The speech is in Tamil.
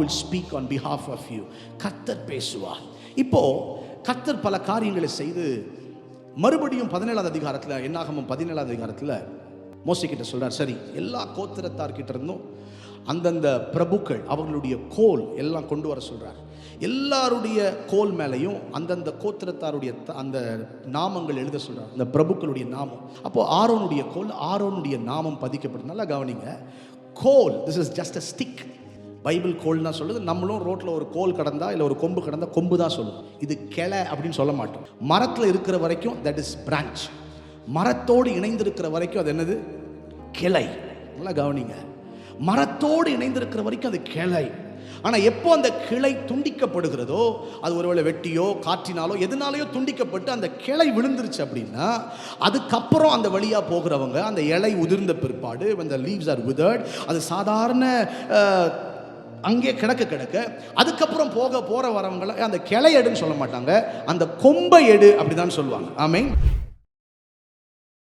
will speak on behalf of you. கர்த்தர் பேசுவார். இப்போ கர்த்தர் பல காரியங்களை செய்து மறுபடியும் 17வது அதிகாரத்தில், என்னாகமம் 17வது அதிகாரத்தில் மோசே கிட்ட சொல்றார், சரி எல்லா கோத்திரத்தார்கிட்ட இருந்தும் அந்தந்த பிரபுக்கள் அவர்களுடைய கோல் எல்லாம் கொண்டு வர சொல்றார். எல்லாருடைய கோல் மேலையும் அந்தந்த கோத்திரத்தாருடைய அந்த நாமங்கள் எழுத சொல்றார், அந்த பிரபுக்களுடைய நாமம். அப்போ ஆரோனுடைய கோல், ஆரோனுடைய நாமம் பதிக்கப்படும். நல்லா கவனிங்க, கோல், this is just a stick. Bible கோல்னா சொல்லுது, நம்மளும் ரோட்டில் ஒரு கோல் கடந்தா இல்லை ஒரு கொம்பு கடந்தா கொம்பு தான் சொல்லுவோம். இது கிளை அப்படின்னு சொல்ல மாட்டோம். மரத்தில் இருக்கிற வரைக்கும் தட் இஸ் பிரான்ச். மரத்தோடு இணைந்திருக்கிற வரைக்கும் அது என்னது? கிளை. நல்லா கவனிங்க, மரத்தோடு இணைந்திருக்கிற வரைக்கும் அது கிளை. ஆனால் எப்போ அந்த கிளை துண்டிக்கப்படுகிறதோ, அது ஒருவேளை வெட்டியோ காற்றினாலோ எதனாலேயோ துண்டிக்கப்பட்டு அந்த கிளை விழுந்துருச்சு அப்படின்னா, அதுக்கப்புறம் அந்த வழியாக போகிறவங்க அந்த இலை உதிர்ந்த பிற்பாடு, when the leaves are withered, அது சாதாரண அங்கே கிடக்க அதுக்கப்புறம் போகிற வரவங்களை அந்த கிளை எடுன்னு சொல்ல மாட்டாங்க, அந்த கொம்பை எடு அப்படிதான் சொல்லுவாங்க. ஆமென்.